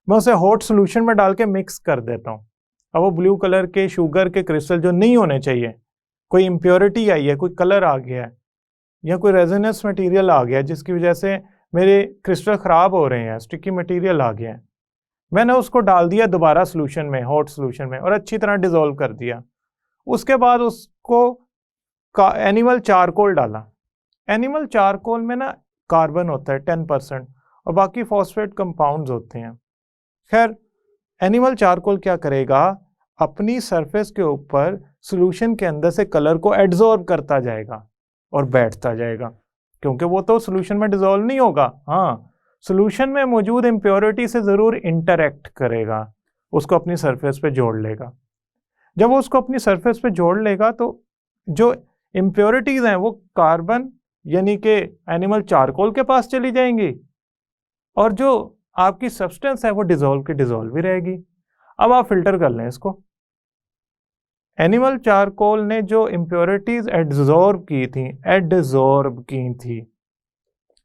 मैं उसे हॉट सोल्यूशन में डाल के मिक्स कर देता हूँ। अब वो ब्लू कलर के शुगर के क्रिस्टल जो नहीं होने चाहिए, कोई इम्प्योरिटी आई है, कोई कलर आ गया है या कोई रेजोनेंस मटेरियल आ गया है जिसकी वजह से मेरे क्रिस्टल ख़राब हो रहे हैं, स्टिकी मटेरियल आ गया है, मैंने उसको डाल दिया दोबारा सोल्यूशन में, हॉट सोल्यूशन में, और अच्छी तरह डिसॉल्व कर दिया। उसके बाद उसको एनिमल चारकोल डाला। एनिमल चारकोल में ना कार्बन होता है 10% और बाकी फॉस्फेट कंपाउंड्स होते हैं। खैर एनिमल चारकोल क्या करेगा, अपनी सरफेस के ऊपर सोल्यूशन के अंदर से कलर को एब्जॉर्ब करता जाएगा और बैठता जाएगा, क्योंकि वो तो सोल्यूशन में डिसॉल्व नहीं होगा, हाँ सोल्यूशन में मौजूद इम्प्योरिटी से ज़रूर इंटरेक्ट करेगा, उसको अपनी सरफेस पे जोड़ लेगा। जब वो उसको अपनी सरफेस पे जोड़ लेगा तो जो इम्प्योरिटीज़ हैं वो कार्बन यानी कि एनिमल चारकोल के पास चली जाएंगी और जो आपकी सब्सटेंस है वो डिसॉल्व की डिसॉल्व ही रहेगी। अब आप फिल्टर कर लें इसको। एनिमल चारकोल ने जो इम्प्योरिटीज़ एब्जॉर्ब की थी,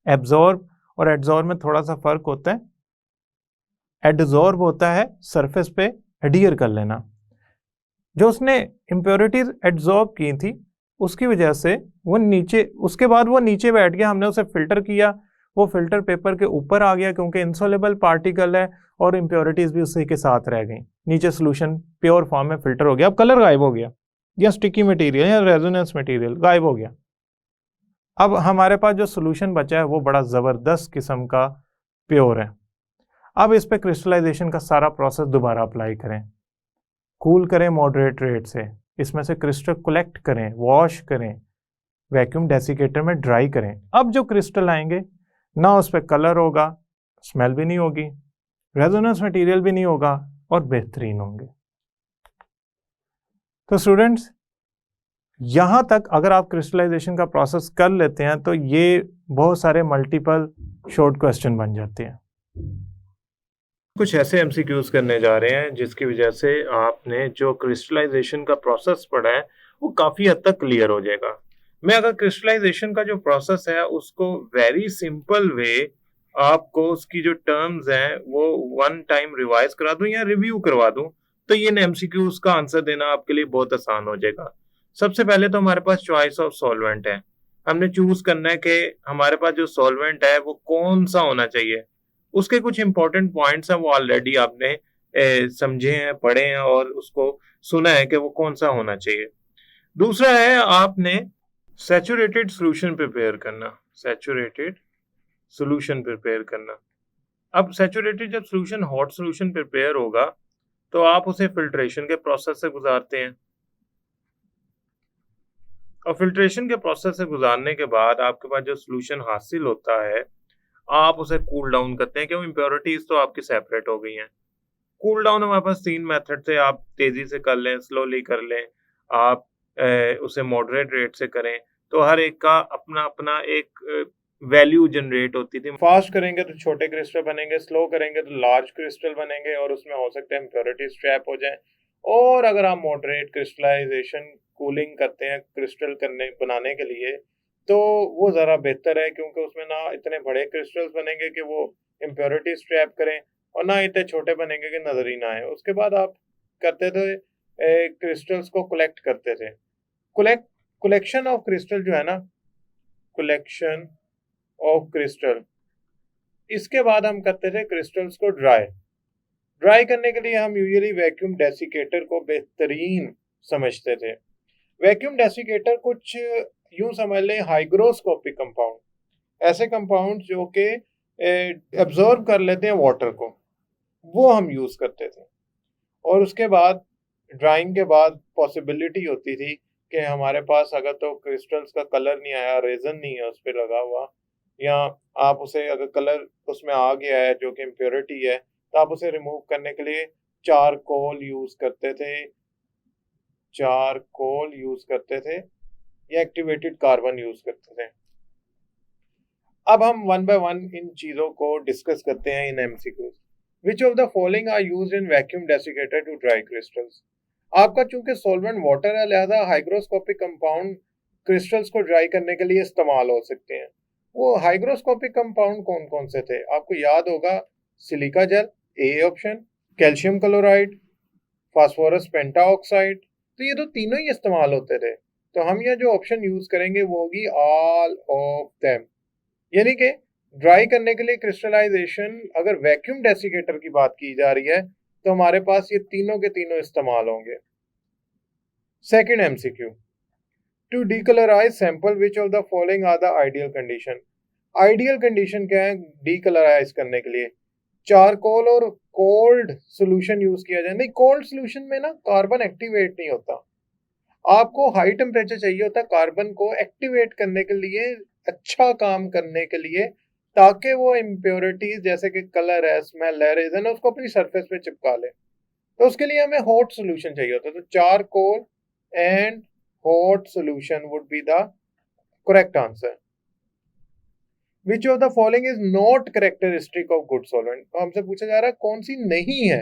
एब्जॉर्ब और एड्जॉर्ब में थोड़ा सा फर्क होता है। एड्जॉर्ब होता है सरफेस पे एडियर कर लेना, जो उसने इम्प्योरिटीज एड्जॉर्ब की थी उसकी वजह से वो नीचे, उसके बाद वो नीचे बैठ गया, हमने उसे फिल्टर किया, वो फिल्टर पेपर के ऊपर आ गया क्योंकि इंसोलेबल पार्टिकल है और इम्प्योरिटीज भी उसी के साथ रह गई, नीचे सोल्यूशन प्योर फॉर्म में फिल्टर हो गया, अब कलर गायब हो गया। या स्टिकी मटेरियल या रेजोनेंस मटेरियल गायब हो गया। अब हमारे पास जो सोल्यूशन बचा है वो बड़ा ज़बरदस्त किस्म का प्योर है। अब इस पे क्रिस्टलाइजेशन का सारा प्रोसेस दोबारा अप्लाई करें, कूल करें मॉडरेट रेट से, इसमें से क्रिस्टल कलेक्ट करें, वॉश करें, वैक्यूम डेसिकेटर में ड्राई करें। अब जो क्रिस्टल आएंगे ना उस पर कलर होगा, स्मेल भी नहीं होगी, रेजोनेंस मटेरियल भी नहीं होगा और बेहतरीन होंगे। तो स्टूडेंट्स, यहां तक अगर आप क्रिस्टलाइजेशन का प्रोसेस कर लेते हैं तो ये बहुत सारे मल्टीपल शॉर्ट क्वेश्चन बन जाते हैं। कुछ ऐसे एमसीक्यूज करने जा रहे हैं जिसकी वजह से आपने जो क्रिस्टलाइजेशन का प्रोसेस पढ़ा है वो काफी हद तक क्लियर हो जाएगा। मैं अगर क्रिस्टलाइजेशन का जो प्रोसेस है उसको वेरी सिंपल वे आपको उसकी जो टर्म्स हैं वो वन टाइम रिवाइज करा दूं या रिव्यू करवा दूं तो ये एमसीक्यूज का आंसर देना आपके लिए बहुत आसान हो जाएगा। सबसे पहले तो हमारे पास चॉइस ऑफ सॉल्वेंट है। हमने चूज करना है कि हमारे पास जो सॉल्वेंट है वो कौन सा होना चाहिए। उसके कुछ इंपॉर्टेंट पॉइंट्स हैं वो ऑलरेडी आपने समझे हैं, पढ़े हैं और उसको सुना है कि वो कौन सा होना चाहिए। दूसरा है आपने सैचुरेटेड सॉल्यूशन प्रिपेयर करना, सैचुरेटेड सॉल्यूशन प्रिपेयर करना। अब सैचुरेटेड जब सॉल्यूशन हॉट सॉल्यूशन प्रिपेयर होगा तो आप उसे फिल्ट्रेशन के प्रोसेस से गुजारते हैं और फिल्ट्रेशन के प्रोसेस से गुजारने के बाद आपके पास जो सॉल्यूशन हासिल होता है आप उसे कूल डाउन करते हैं क्योंकि इम्प्योरिटीज तो आपकी सेपरेट हो गई हैं। कूल डाउन हमारे पास 3 मेथड से, आप तेजी से कर लें, स्लोली कर लें, आप उसे मॉडरेट रेट से करें, तो हर एक का अपना अपना एक वैल्यू जनरेट होती थी। फास्ट करेंगे तो छोटे क्रिस्टल बनेंगे, स्लो करेंगे तो लार्ज क्रिस्टल बनेंगे और उसमें हो सकता है इम्प्योरिटीज ट्रैप हो जाए। और अगर आप मॉडरेट क्रिस्टलाइजेशन कूलिंग करते हैं क्रिस्टल करने बनाने के लिए तो वो ज़रा बेहतर है क्योंकि उसमें ना इतने बड़े क्रिस्टल्स बनेंगे कि वो इम्प्योरिटीज ट्रैप करें और ना इतने छोटे बनेंगे कि नजर ही ना आए। उसके बाद आप करते थे क्रिस्टल्स को कलेक्ट करते थे। कलेक्शन ऑफ क्रिस्टल जो है ना, कलेक्शन ऑफ क्रिस्टल, इसके बाद हम करते थे क्रिस्टल्स को ड्राई करने के लिए हम यूजुअली वैक्यूम डेसिकेटर को बेहतरीन समझते थे। वैक्यूम डेसिकेटर कुछ यूं समझ लें हाइग्रोस्कोपिक कंपाउंड, ऐसे कंपाउंड जो कि एब्जॉर्ब कर लेते हैं वाटर को, वो हम यूज करते थे। और उसके बाद ड्राइंग के बाद पॉसिबिलिटी होती थी कि हमारे पास अगर तो क्रिस्टल्स का कलर नहीं आया, रेजन नहीं है उस पर लगा हुआ, या आप उसे अगर कलर उसमें आ गया है जो कि इम्प्योरिटी है तो आप उसे रिमूव करने के लिए चारकोल यूज करते थे, चारकोल यूज करते थे या एक्टिवेटेड कार्बन यूज करते थे। अब हम वन बाय वन इन चीजों को डिस्कस करते हैं in MCQs. Which of the following are used in vacuum desiccator to dry crystals. आपका चूंकि सॉल्वेंट वाटर है लिहाजा हाइग्रोस्कोपिक कंपाउंड क्रिस्टल्स को ड्राई करने के लिए इस्तेमाल हो सकते हैं। वो हाइग्रोस्कोपिक कंपाउंड कौन कौन से थे आपको याद होगा, silica gel A option, calcium chloride, phosphorus pentoxide, तो ये तो तीनों ही इस्तेमाल होते थे। तो हम यहाँ जो ऑप्शन यूज करेंगे वो होगी ऑल ऑफ देम, यानी कि ड्राई करने के लिए क्रिस्टलाइजेशन अगर वैक्यूम डेसिकेटर की बात की जा रही है तो हमारे पास ये तीनों के तीनों इस्तेमाल होंगे। Second MCQ, to decolorize sample which of the following are the ideal condition. Ideal condition क्या है डीकलराइज करने के लिए? चारकोल और कोल्ड सोल्यूशन यूज किया जाए। नहीं, कोल्ड सोल्यूशन में ना कार्बन एक्टिवेट नहीं होता, आपको हाई टेम्परेचर चाहिए होता है कार्बन को एक्टिवेट करने के लिए, अच्छा काम करने के लिए, ताकि वो इम्प्योरिटीज जैसे कि कलर है, स्मेल है, रेजन है, उसको अपनी सरफेस पे चिपका ले। तो उसके लिए हमें हॉट सोल्यूशन चाहिए होता है। तो charcoal and hot solution would be the correct answer. Which of the following is not characteristic of good solvent. तो हमसे पूछा जा रहा है कौन सी नहीं है।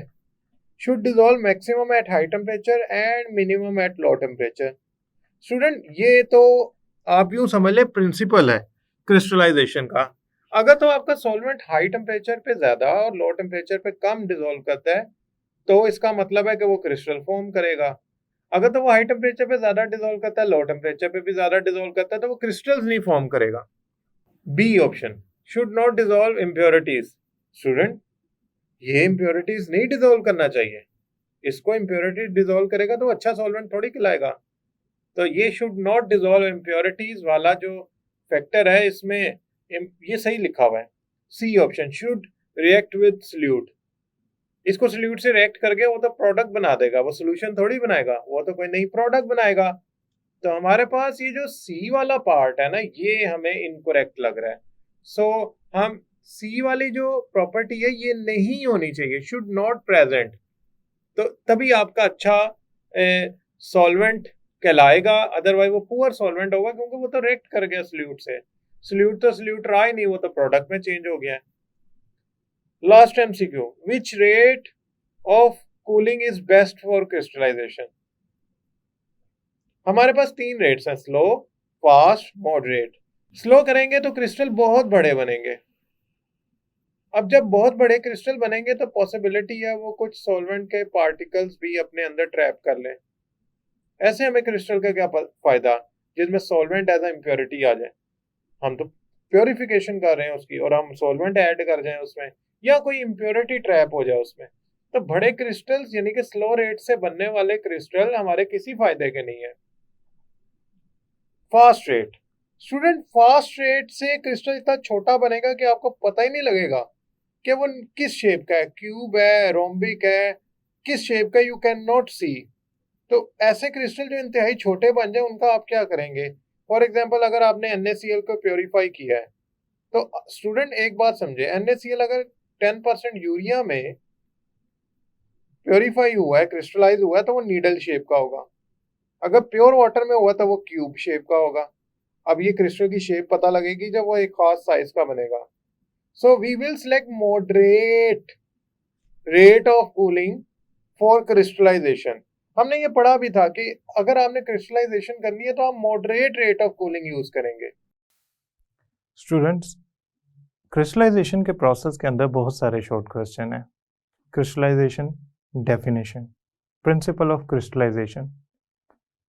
should dissolve maximum at high temperature and minimum at low temperature। Student ये तो आप यूं समझ ले प्रिंसिपल है क्रिस्टलाइजेशन का। अगर तो आपका सॉल्वेंट हाई टेम्परेचर पे ज्यादा और लो टेम्परेचर पे कम डिसॉल्व करता है तो इसका मतलब है कि वो क्रिस्टल फॉर्म करेगा। अगर तो वो हाई टेम्परेचर पे ज्यादा डिसॉल्व करता है, लो टेम्परेचर पे भी ज्यादा डिसॉल्व करता है, तो वो क्रिस्टल्स नहीं फॉर्म करेगा। B option, should not dissolve impurities. Student ये इम्प्योरिटीज नहीं डिसॉल्व करना चाहिए, इसको इम्प्योरिटीज डिसॉल्व करेगा तो अच्छा सॉल्वेंट थोड़ी खिलाएगा। तो ये शुड नॉट डिजोल्व इम्प्योरिटीज वाला जो फैक्टर है इसमें ये सही लिखा हुआ है। C option, should react with solute. इसको सल्यूट से रिएक्ट करके वो तो प्रोडक्ट बना देगा, वो सोल्यूशन थोड़ी बनाएगा, वो तो कोई नई प्रोडक्ट बनाएगा। तो हमारे पास ये जो सी वाला पार्ट है ना, ये हमें इनकरेक्ट लग रहा है। सो हम सी वाली जो प्रॉपर्टी है ये नहीं होनी चाहिए, शुड नॉट प्रेजेंट। तो तभी आपका अच्छा सॉल्वेंट कहलाएगा, अदरवाइज वो पुअर सॉल्वेंट होगा, क्योंकि वो तो रिएक्ट कर गया सल्यूट से। सल्यूट तो सल्यूट रहा ही नहीं, वो तो प्रोडक्ट में चेंज हो गया है। Last MCQ, which rate of cooling is best for crystallization? हमारे पास 3 रेट्स हैं, स्लो, फास्ट, मॉडरेट। स्लो करेंगे तो क्रिस्टल बहुत बड़े बनेंगे। अब जब बहुत बड़े क्रिस्टल बनेंगे तो पॉसिबिलिटी है वो कुछ सॉल्वेंट के पार्टिकल्स भी अपने अंदर ट्रैप कर लें। ऐसे हमें क्रिस्टल का क्या फायदा जिसमें सॉल्वेंट एज अ इम्प्योरिटी आ जाए। हम तो प्योरिफिकेशन कर रहे हैं उसकी, और हम सॉल्वेंट ऐड कर जाएं उसमें, या कोई इम्प्योरिटी ट्रैप हो जाए उसमें। तो बड़े क्रिस्टल्स यानी कि स्लो रेट से बनने वाले क्रिस्टल हमारे किसी फायदे के नहीं है। Fast rate, student fast rate से क्रिस्टल इतना छोटा बनेगा कि आपको पता ही नहीं लगेगा कि वो किस शेप का है, क्यूब है, रोम्बिक है, किस शेप का, यू कैन नॉट सी। तो ऐसे क्रिस्टल जो इंतहाई छोटे बन जाए उनका आप क्या करेंगे? फॉर एग्जाम्पल अगर आपने NaCl को प्योरीफाई किया है, तो स्टूडेंट एक बात समझे, NaCl अगर 10% यूरिया में प्योरीफाई हुआ है, क्रिस्टलाइज हुआ है, तो वो नीडल शेप का होगा। अगर प्योर वाटर में हुआ तो वो क्यूब शेप का होगा। अब ये क्रिस्टल की शेप पता लगेगी जब वो एक खास साइज का बनेगा। So we will select moderate rate of cooling for crystallization. हमने ये पढ़ा भी था कि अगर आपने क्रिस्टलाइजेशन करनी है तो आप moderate rate of cooling use करेंगे। स्टूडेंट्स, क्रिस्टलाइजेशन के प्रोसेस के अंदर बहुत सारे शॉर्ट क्वेश्चन हैं। Crystallization, definition, principle of crystallization,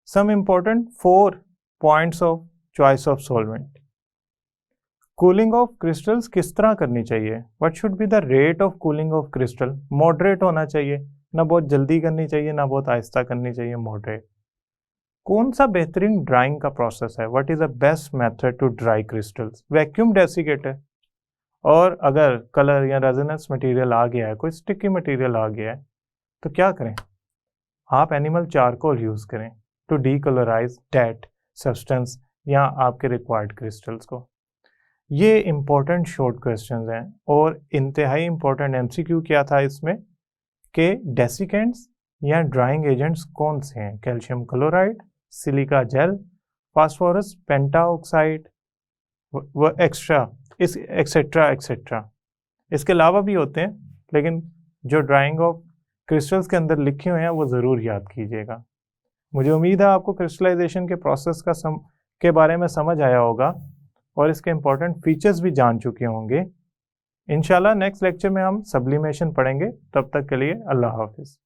some important 4 points of choice of solvent, cooling of crystals किस तरह करनी चाहिए, what should be the rate of cooling of crystal, moderate होना चाहिए, ना बहुत जल्दी करनी चाहिए ना बहुत आहिस्ता करनी चाहिए, मॉडरेट। कौन सा बेहतरीन ड्राइंग का प्रोसेस है, what is the best method to dry crystals, vacuum desiccator, और अगर कलर या रेजोनेंस मटेरियल आ गया है, कोई स्टिकी मटेरियल आ गया है, तो क्या करें? आप एनिमल चारकोल यूज करें टू डीकलराइज दैट सब्सटेंस या आपके रिक्वायर्ड क्रिस्टल्स को। ये इंपॉर्टेंट शॉर्ट क्वेश्चंस हैं, और इंतहाई इंपॉर्टेंट MCQ क्या था इसमें कि डेसिकेंट्स या ड्राइंग एजेंट्स कौन से हैं, calcium chloride, silica gel, phosphorus pentoxide, वो एक्स्ट्रा इस एक्सेट्रा एक्सेट्रा। इसके अलावा भी होते हैं, लेकिन जो ड्राइंग ऑफ क्रिस्टल्स के अंदर लिखे हुए हैं वो ज़रूर याद कीजिएगा। मुझे उम्मीद है आपको क्रिस्टलाइजेशन के प्रोसेस के बारे में समझ आया होगा और इसके इंपॉर्टेंट फीचर्स भी जान चुके होंगे। इंशाल्लाह नेक्स्ट लेक्चर में हम सब्लिमेशन पढ़ेंगे। तब तक के लिए अल्लाह हाफिज़।